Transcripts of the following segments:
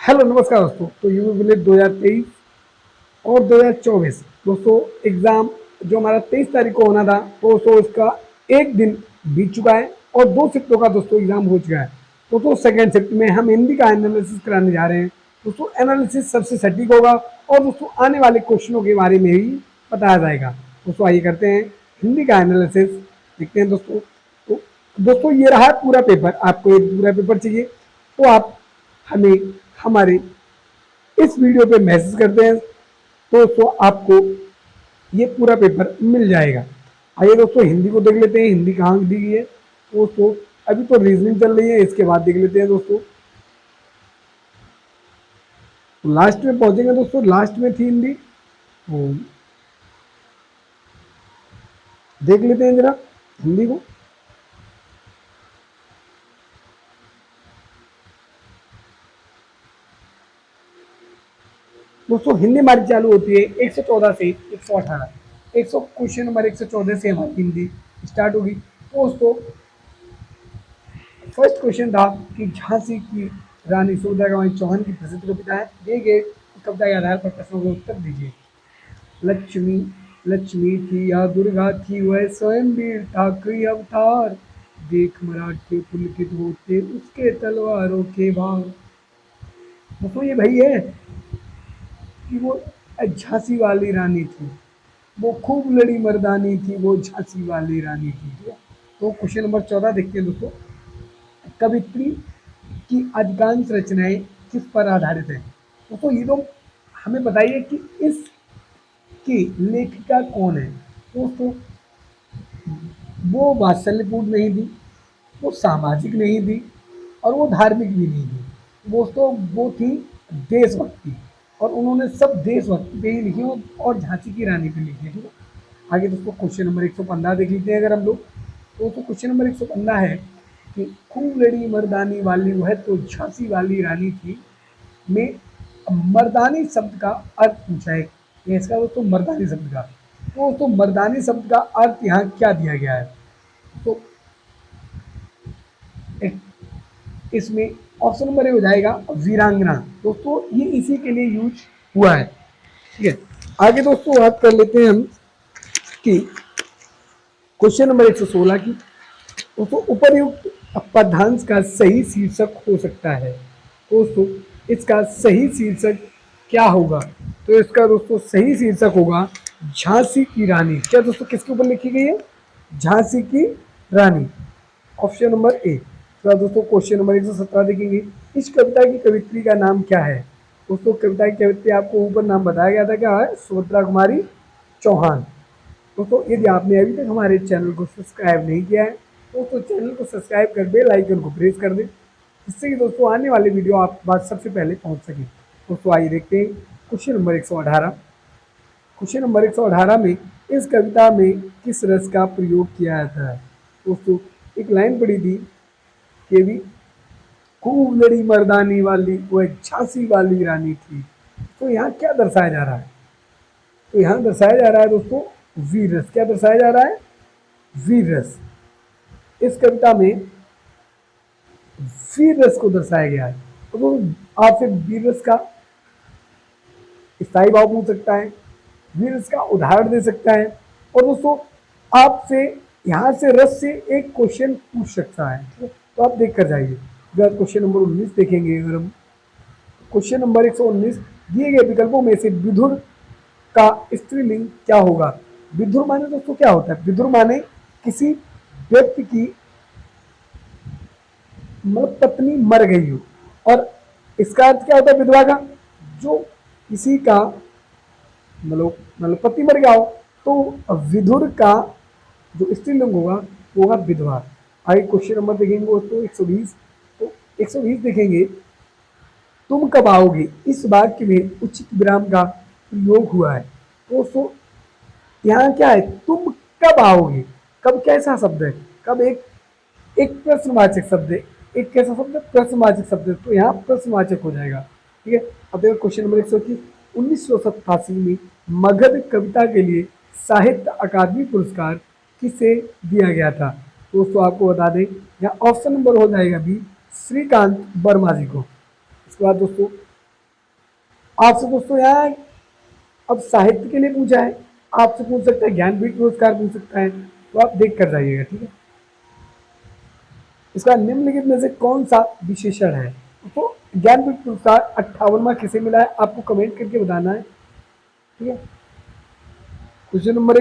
Hello नमस्कार दोस्तों। तो यू विले 2023 और 2024 दोस्तों एग्ज़ाम जो हमारा 23 तारीख को होना था, तो दोस्तों इसका एक दिन बीत चुका है और दो शिफ्टों का दोस्तों एग्ज़ाम हो चुका है। दोस्तों सेकेंड शिफ्ट में हम हिंदी का एनालिसिस कराने जा रहे हैं। दोस्तों एनालिसिस सबसे सटीक होगा और दोस्तों आने वाले क्वेश्चनों के बारे में भी बताया जाएगा। दोस्तों आइए करते हैं हिंदी का एनालिसिस, देखते हैं दोस्तों। तो दोस्तों ये रहा पूरा पेपर। आपको एक पूरा पेपर चाहिए तो आप हमें हमारे इस वीडियो पे मैसेज करते हैं तो दोस्तों आपको ये पूरा पेपर मिल जाएगा। आइए दोस्तों हिंदी को देख लेते हैं, हिंदी कहाँ दी गई है। तो दोस्तों अभी तो रीजनिंग चल रही है, इसके बाद देख लेते हैं दोस्तों। तो लास्ट में पहुंचेंगे दोस्तों, लास्ट में थी हिंदी, तो देख लेते हैं जरा हिंदी को। दोस्तों हिंदी हमारी चालू होती है 114 से 118। 100 क्वेश्चन नंबर 114 से हमारी हिंदी स्टार्ट होगी। तो दोस्तों फर्स्ट क्वेश्चन था कि झांसी की रानी सौदागराबाई चौहान की प्रसिद्ध कविता है, दिए गए कविता के आधार पर प्रश्नों के उत्तर दीजिए। लक्ष्मी लक्ष्मी थी या दुर्गा थी, वह स्वयं वीर था कोई अवतार, देख मराठे पुलकित होते उसके तलवारों के भार। दोस्तों ये भाई है कि वो झांसी वाली रानी थी, वो खूब लड़ी मर्दानी थी, वो झांसी वाली रानी थी। तो क्वेश्चन नंबर 14 देखते हैं दोस्तों। कवित्री की अधिकांश रचनाएं किस पर आधारित हैं? दोस्तों ये तो हमें बताइए कि इसकी लेखिका कौन है। दोस्तों वो वात्सल्यपूर्ण नहीं थी, वो सामाजिक नहीं थी और वो धार्मिक भी नहीं थी। दोस्तों वो थी देशभक्ति, और उन्होंने सब देशभक्ति पे ही लिखी और झांसी की रानी पे लिखी। ठीक है, आगे दोस्तों क्वेश्चन नंबर 115 देख लेते हैं अगर हम लोग। तो क्वेश्चन नंबर 115 है कि खूब लड़ी मर्दानी वाली वह तो झांसी वाली रानी थी में मर्दानी शब्द का अर्थ पूछा है। इसका दोस्तों मर्दानी शब्द का, तो दोस्तों मर्दानी शब्द का अर्थ यहाँ क्या दिया गया है? तो इसमें ऑप्शन नंबर ए हो जाएगा वीरांगना। दोस्तों ये इसी के लिए यूज हुआ है। ठीक है, आगे दोस्तों बात कर लेते हैं हम कि क्वेश्चन नंबर 116 की। दोस्तों उपरयुक्त पदांश का सही शीर्षक हो सकता है। दोस्तों इसका सही शीर्षक क्या होगा? तो इसका दोस्तों सही शीर्षक होगा झांसी की रानी। क्या दोस्तों किसके ऊपर लिखी गई है? झांसी की रानी, ऑप्शन नंबर ए। तो दोस्तों क्वेश्चन नंबर 117 देखेंगे। इस कविता की कवित्री का नाम क्या है? दोस्तों कविता की कवित्री आपको ऊपर नाम बताया गया था, क्या है? सुभद्रा कुमारी चौहान। दोस्तों यदि आपने अभी तक हमारे चैनल को सब्सक्राइब नहीं किया है तो दोस्तों चैनल को सब्सक्राइब कर बेल आइकन को प्रेस कर दें, जिससे कि दोस्तों आने वाले वीडियो आप पास सबसे पहले पहुंच सके। दोस्तों आइए देखते हैं क्वेश्चन नंबर 118। क्वेश्चन नंबर 118 में इस कविता में किस रस का प्रयोग किया जाता है? दोस्तों एक लाइन पड़ी थी कि भी खूब लड़ी मर्दानी वाली वह झांसी वाली रानी थी। तो यहाँ क्या दर्शाया जा रहा है? तो यहाँ दर्शाया जा रहा है दोस्तों वीर रस। क्या दर्शाया जा रहा है? वीर रस। इस कविता में वीर रस को दर्शाया गया है। तो आपसे वीर रस का स्थायी भाव पूछ सकता है, वीर रस का उदाहरण दे सकता है, और दोस्तों आपसे यहाँ से रस से एक क्वेश्चन पूछ सकता है। तो आप देख कर जाइए। क्वेश्चन नंबर 19 देखेंगे अगर हम। क्वेश्चन नंबर 119, दिए गए विकल्पों में से विधुर का स्त्रीलिंग क्या होगा? विधुर माने दोस्तों क्या होता है? विधुर माने किसी व्यक्ति की मतलब पत्नी मर गई हो, और इसका अर्थ क्या होता है विधवा का? जो किसी का मतलब पति मर गया हो, तो विधुर का जो स्त्रीलिंग होगा वो होगा विधवा। आगे क्वेश्चन नंबर देखेंगे दोस्तों 120। तो 120 देखेंगे, तुम कब आओगे इस वाक्य में उचित विराम का प्रयोग हुआ है। दोस्तों यहाँ क्या है? तुम कब आओगे, कब कैसा शब्द है? कब एक एक प्रश्नवाचक शब्द है। एक कैसा शब्द है? प्रश्नवाचक शब्द है, तो यहाँ प्रश्नवाचक हो जाएगा। ठीक है, अब देखो क्वेश्चन नंबर 121। 1987 में मगध कविता के लिए साहित्य अकादमी पुरस्कार किसे दिया गया था? दोस्तों आपको बता दें यहाँ ऑप्शन नंबर हो जाएगा बी, श्रीकांत वर्मा जी को। इसके बाद दोस्तों आपसे दोस्तों यहाँ अब साहित्य के लिए पूछा है, आपसे पूछ सकता है, ज्ञानपीठ पुरस्कार पूछ सकता है, तो आप देख कर जाइएगा। ठीक है, इसका निम्नलिखित में से कौन सा विशेषण है? तो ज्ञानपीठ पुरस्कार 58वां किसे मिला है, आपको कमेंट करके बताना है। ठीक है, क्वेश्चन नंबर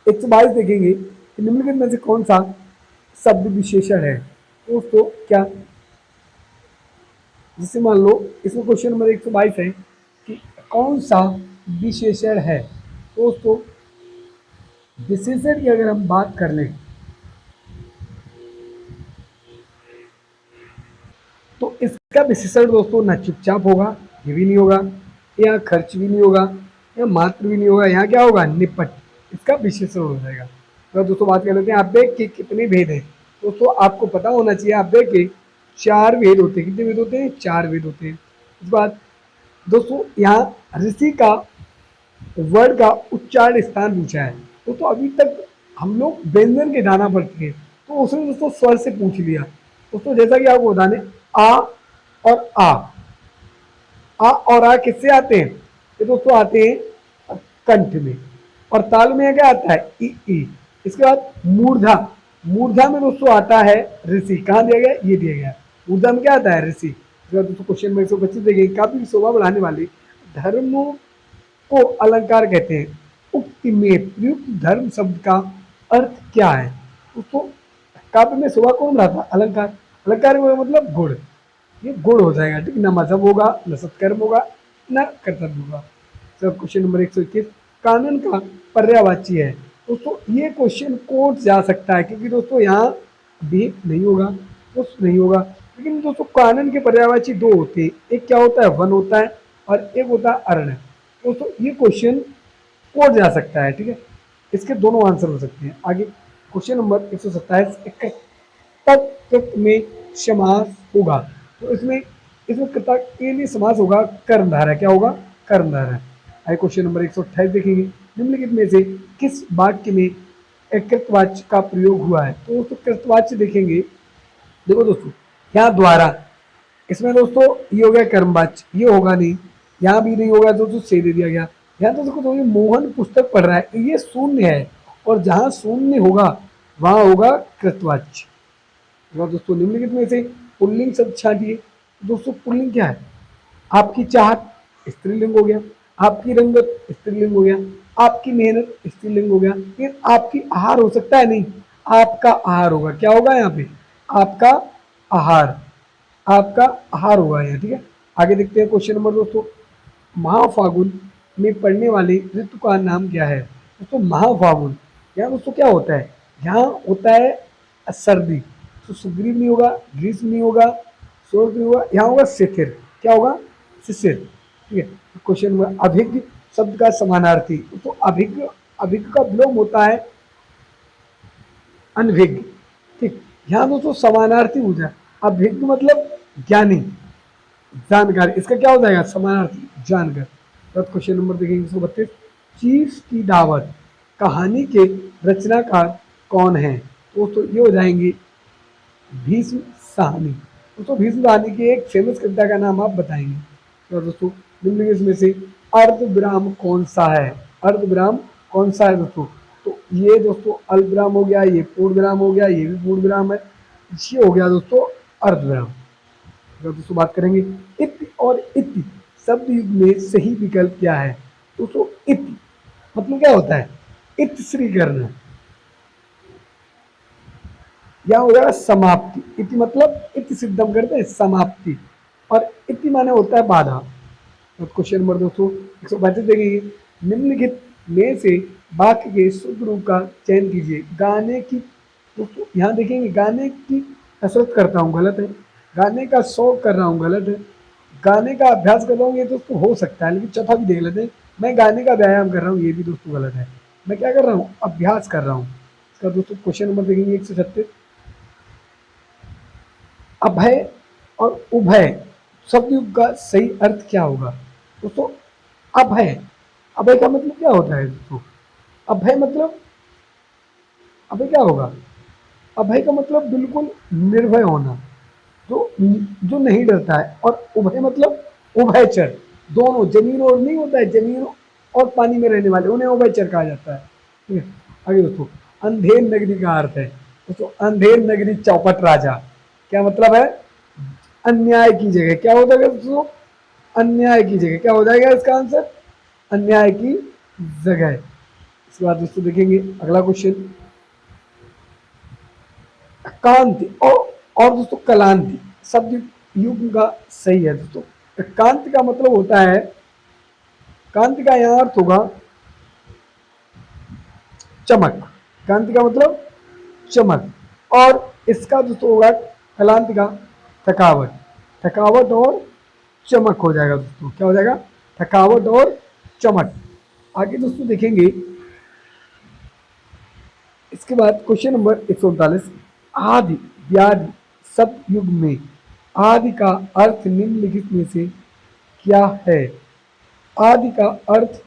122 देखेंगे कि निम्नलिखित में से कौन सा शब्द विशेषण है दोस्तों। क्या, जिससे मान लो इसमें क्वेश्चन नंबर 122 है कि कौन सा विशेषण है दोस्तों। विशेषण की अगर हम बात कर लें तो इसका विशेषण दोस्तों ना चुपचाप होगा, ये भी नहीं होगा, यहाँ खर्च भी नहीं होगा, या मात्र भी नहीं होगा, यहाँ क्या होगा, निपट, इसका विशेषण हो जाएगा। तो दोस्तों बात कर लेते हैं आव्यय के कितने भेद हैं। दोस्तों आपको पता होना चाहिए आव्यय के 4 भेद होते हैं। कितने भेद होते हैं? 4 भेद होते हैं। इस बात दोस्तों यहाँ ऋषि का वर्ड का उच्चारण स्थान पूछा है। दोस्तों अभी तक हम लोग व्यंजन के दाना पढ़ते हैं, तो उसने दोस्तों स्वर से पूछ लिया। दोस्तों जैसा कि आपको बताने, आ और आ और आ किससे आते हैं? ये दोस्तों आते हैं कंठ में। और ताल में क्या आता है? ई। इसके बाद मूर्धा, मूर्धा में दोस्तों आता है ऋषि। कहाँ दिया गया? ये दिया गया। मूर्धा में क्या आता है? ऋषि। दोस्तों क्वेश्चन में 125 देखेंगे, काफी शोभा बढ़ाने वाले धर्मों को अलंकार कहते हैं। उक्ति में प्रयुक्त धर्म शब्द का अर्थ क्या है? उसको काव्य में शोभा कौन बढ़ाता? अलंकार। अलंकार का मतलब गुण, ये गुण हो जाएगा। ठीक, न मजहब होगा, न सत्कर्म होगा, न कर्तव्य होगा। सब क्वेश्चन नंबर 121 कानून का पर्यायवाची है। दोस्तों ये क्वेश्चन कोर्ट जा सकता है, क्योंकि दोस्तों यहाँ भी नहीं होगा, उस नहीं होगा। लेकिन दोस्तों कानून के पर्यायवाची 2 होते हैं, एक क्या होता है? वन होता है, और एक होता है अरण। दोस्तों ये क्वेश्चन कोर्ट जा सकता है। ठीक है, इसके दोनों आंसर हो सकते हैं। आगे क्वेश्चन नंबर 127 तब में समास होगा। तो इसमें इसमें कृता के लिए समास होगा कर्मधारय। क्या होगा? कर्मधारय। आइए क्वेश्चन नंबर 128 देखेंगे, निम्नलिखित में से किस वाक्य में कृतवाच्य का प्रयोग हुआ है? तो दोस्तों कृतवाच्य देखेंगे, देखो दोस्तों यहाँ द्वारा, इसमें दोस्तों ये हो गया कर्मवाच्य, ये होगा नहीं, यहाँ भी नहीं होगा, दोस्तों से दे दिया गया। यहाँ तो देखो ये मोहन पुस्तक पढ़ रहा है, ये शून्य है, और जहाँ शून्य होगा वहां होगा कृतवाच्य। और दोस्तों निम्नलिखित में से पुल्लिंग शब्द छांटिए। दोस्तों पुल्लिंग क्या है? आपकी चाहत स्त्रीलिंग हो गया, आपकी रंगत स्त्रीलिंग हो गया, आपकी मेहनत स्त्रीलिंग हो गया। फिर आपकी आहार हो सकता है? नहीं, आपका आहार होगा। क्या होगा यहाँ पे? आपका आहार, आपका आहार होगा यहाँ। ठीक है, आगे देखते हैं क्वेश्चन नंबर दोस्तों, महाफागुन में पड़ने वाले ऋतु का नाम क्या है? दोस्तों महाफागुन, यहाँ दोस्तों क्या होता है? यहाँ होता है सर्दी। तो सुग्रीव नहीं होगा, ग्रीष्म नहीं होगा, शोक नहीं होगा, यहाँ होगा शिथिर। क्या होगा? शिशिर। ठीक है, क्वेश्चन नंबर अभिज्ञ शब्द का समानार्थी। तो अभिज्ञ, अभिज्ञ का विलोम होता है अनभिज्ञ। ठीक, यहाँ दोस्तों समानार्थी हो जाए। अभिज्ञ मतलब ज्ञानी, जानकार, इसका क्या हो जाएगा? समानार्थी जानकर। तो क्वेश्चन नंबर देखेंगे 132, चीफ की दावत कहानी के रचनाकार कौन है? दोस्तों ये हो जाएंगे भीष्म साहनी। दोस्तों भीष्म साहनी की एक फेमस कविता का नाम आप बताएंगे। तो दोस्तों निम्नलिखित में से अर्धविराम कौन सा है? अर्धविराम कौन सा है दोस्तों? तो ये दोस्तों अल्पविराम हो गया, ये पूर्ण विराम हो गया, ये भी पूर्ण विराम है, ये हो गया दोस्तों अर्धविराम। दोस्तों बात करेंगे इति और इति शब्द युग में सही विकल्प क्या है? दोस्तों इति मतलब क्या होता है? इत श्री करना, या हो जाएगा समाप्ति। इति मतलब इति सिद्धम करते हैं समाप्ति, और इति माने होता है बाधा। तो क्वेश्चन नंबर दोस्तों 132 देखेंगे, निम्नलिखित में से वाक्य के शुद्ध रूप का चयन कीजिए। गाने की, दोस्तों यहाँ देखेंगे गाने की कसरत करता हूँ, गलत है। गाने का शौक कर रहा हूँ, गलत है। गाने का अभ्यास कर रहा हूँ, ये दोस्तों हो सकता है, लेकिन चौथा भी देख लेते हैं। मैं गाने का व्यायाम कर रहा हूँ, ये भी दोस्तों गलत है। मैं क्या कर रहा हूँ? अभ्यास कर रहा हूँ। इसका दोस्तों क्वेश्चन नंबर देखेंगे 136, अभय और उभय शब्द युग का सही अर्थ क्या होगा? दोस्तों अभय, अभय का मतलब क्या होता है दोस्तों? अभय मतलब, अभय क्या होगा? अभय का मतलब बिल्कुल निर्भय होना। तो जो नहीं डरता है, और उभय मतलब उभयचर, दोनों जमीन और नहीं होता है, जमीन और पानी में रहने वाले, उन्हें उभयचर कहा जाता है। ठीक है, आगे दोस्तों अंधेर नगरी का अर्थ है दोस्तों, अंधेर नगरी चौपट राजा, क्या मतलब है, अन्याय की जगह, क्या हो जाएगा दोस्तों, अन्याय की जगह, क्या हो जाएगा इसका आंसर, अन्याय की जगह। इसके बाद दोस्तों देखेंगे अगला क्वेश्चन, कांति और दोस्तों कलांति शब्द युग का सही है दोस्तों। कांति का मतलब होता है, कांति का यहाँ अर्थ होगा चमक, कांति का मतलब चमक, और इसका दोस्तों होगा कलांति का थकावट, थकावट और चमक हो जाएगा दोस्तों, क्या हो जाएगा, थकावट और चमक। आगे दोस्तों देखेंगे इसके बाद क्वेश्चन नंबर 139, आदि व्याधि सब युग में आदि का अर्थ निम्नलिखित में से क्या है। आदि का अर्थ,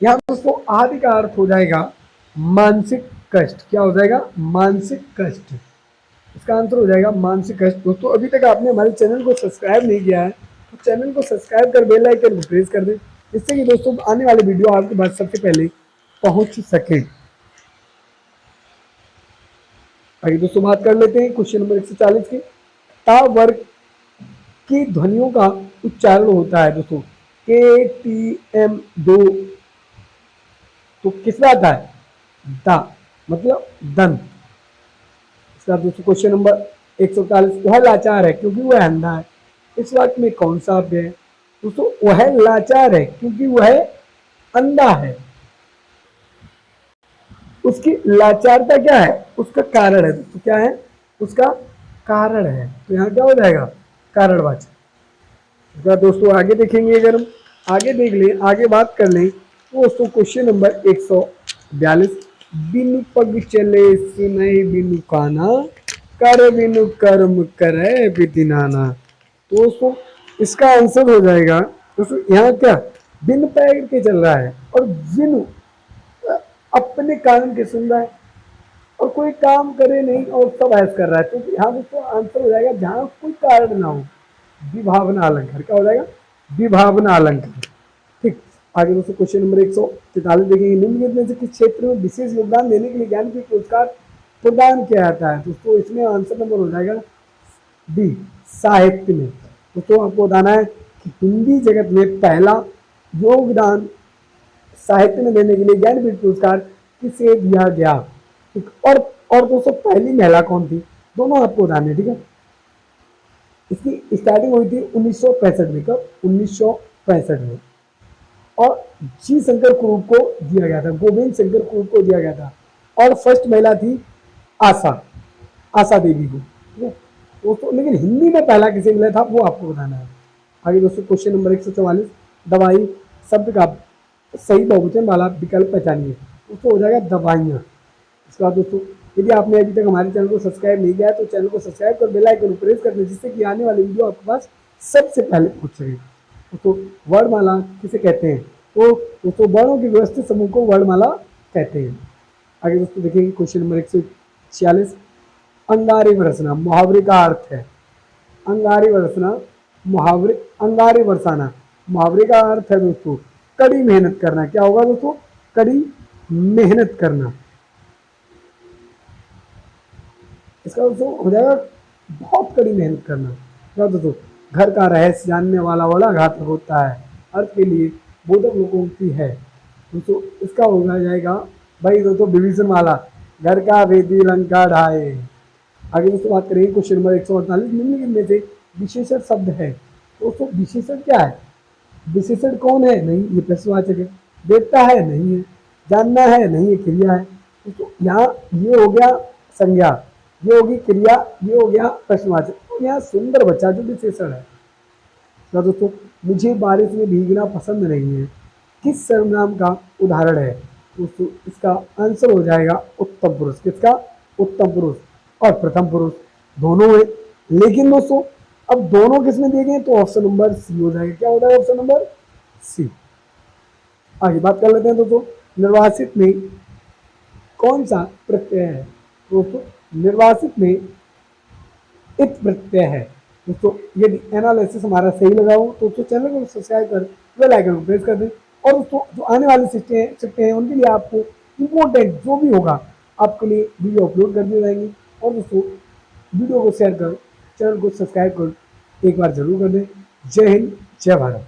यहाँ दोस्तों आदि का अर्थ हो जाएगा मानसिक कष्ट, क्या हो जाएगा, मानसिक कष्ट, इसका आंसर हो जाएगा मानसिक कष्ट। दोस्तों अभी तक आपने हमारे चैनल को सब्सक्राइब नहीं किया है तो चैनल को सब्सक्राइब कर बेल आइकन को प्रेस कर दें, जिससे कि दोस्तों आने वाले वीडियो आपके पास सबसे पहले पहुंच सके। आइए दोस्तों बात कर लेते हैं क्वेश्चन नंबर 140 की, ता वर्ग की ध्वनियों का उच्चारण होता है दोस्तों, के टी एम दो, तो किस में आता है, दा मतलब दंत। इसका दोस्तों क्वेश्चन नंबर 140, वह लाचार है क्योंकि वह अंधा है, इस वाक्य में कौन सा अव्यय है दोस्तों, वह लाचार है क्योंकि वह अंधा है, उसकी लाचारता क्या है, उसका कारण है दोस्तों, क्या है, उसका कारण है, तो यहाँ क्या हो जाएगा, कारणवाचक। दोस्तों आगे देखेंगे, अगर हम आगे देख लें, आगे बात कर लें तो दोस्तों क्वेश्चन नंबर 142, बिनु पग चले सुनई बिनु काना, कर बिनु कर्म करे विधि नाना। तो दोस्तों इसका आंसर हो जाएगा दोस्तों, यहाँ क्या बिन पैर के चल रहा है और बिनु अपने कारण के सुन रहा है, और कोई काम करे नहीं और सब ऐस कर रहा है, तो यहाँ दोस्तों आंसर हो जाएगा जहाँ कोई कारण ना हो, विभावना अलंकार, क्या हो जाएगा, विभावना अलंकार। ठीक, आगे दोस्तों क्वेश्चन नंबर 143 देखेंगे, निम्नलिखित में से किस क्षेत्र में विशेष योगदान देने के लिए ज्ञानपीठ पुरस्कार प्रदान किया जाता है दोस्तों, इसमें आंसर नंबर हो जाएगा डी, साहित्य में। दोस्तों आपको बताना है कि हिंदी जगत में पहला योगदान साहित्य में देने के लिए ज्ञानपीठ पुरस्कार किसे दिया गया, ठीक, और दोस्तों पहली महिला कौन थी, दोनों आपको बताने, ठीक है। इसकी स्टार्टिंग हुई थी 1965 में, कब, 1965 में, और जी शंकर कुरूप को दिया गया था, गोविंद शंकर कुरूप को दिया गया था, और फर्स्ट महिला थी आशा, आशा देवी को, ठीक है दोस्तों। लेकिन हिंदी में पहला किसे मिला था वो आपको बताना है। आगे दोस्तों क्वेश्चन नंबर 144, दवाई शब्द का सही बहुवचन वाला विकल्प पहचानिए, उसको हो जाएगा दवाइयाँ। इसके बाद दोस्तों यदि आपने अभी तक हमारे चैनल को सब्सक्राइब नहीं किया तो चैनल को सब्सक्राइब कर बेल आइकन प्रेस कर दें, जिससे कि आने वाले वीडियो आपके पास सबसे पहले पहुंच सके। दोस्तों वर्णमाला किसे कहते हैं, तो दोस्तों वर्णों के व्यवस्थित समूह को वर्णमाला कहते हैं। आगे दोस्तों देखेंगे क्वेश्चन नंबर 146, अंगारे बरसना मुहावरे का अर्थ है, अंगारे बरसना मुहावरे, अंगारे बरसाना मुहावरे का अर्थ है दोस्तों कड़ी मेहनत करना, क्या होगा दोस्तों, कड़ी मेहनत करना। इसका दोस्तों हो जाएगा बहुत कड़ी मेहनत करना। क्या दोस्तों, घर का रहस्य जानने वाला बड़ा घातक होता है, अर्थ के लिए बोधक लोकोक्ति है दोस्तों, इसका हो जाएगा भाई दोस्तों विभीषण वाला, घर का वेदी लंका ढाए। आगे दोस्तों बात करेंगे क्वेश्चन नंबर 148, निम्नलिखित में से विशेषण शब्द है दोस्तों, विशेषण क्या है, विशेषण कौन है, नहीं ये प्रश्नवाचक है, देखता है नहीं है, जानना है नहीं ये क्रिया है दोस्तों। यहाँ ये हो गया संज्ञा, ये होगी क्रिया, ये हो गया प्रश्नवाचक, तो यहाँ सुंदर बच्चा जो विशेषण है। तो दोस्तों मुझे बारिश में भीगना पसंद नहीं है किस सर्वनाम का उदाहरण है दोस्तों, इसका आंसर हो जाएगा उत्तम पुरुष, किसका, उत्तम पुरुष और प्रथम पुरुष दोनों है। लेकिन दोस्तों अब दोनों किसमें दिए गए तो ऑप्शन नंबर सी हो जाएगा, क्या हो जाएगा ऑप्शन नंबर सी। आगे बात कर लेते हैं दोस्तों, निर्वासित में कौन सा प्रत्यय है दोस्तों, निर्वासित में इत प्रत्यय है दोस्तों यदि एनालिसिस हमारा सही लगा हो तो दोस्तों चैनल को सब्सक्राइब कर बेल आइकन को प्रेस कर दें। और दोस्तों जो आने वाले शिफ्टें हैं उनके लिए आपको इम्पोर्टेंट जो भी होगा आपके लिए वीडियो अपलोड कर दिए जाएंगे। और दोस्तों वीडियो को शेयर कर चैनल को सब्सक्राइब कर एक बार जरूर कर दें। जय हिंद, जय भारत।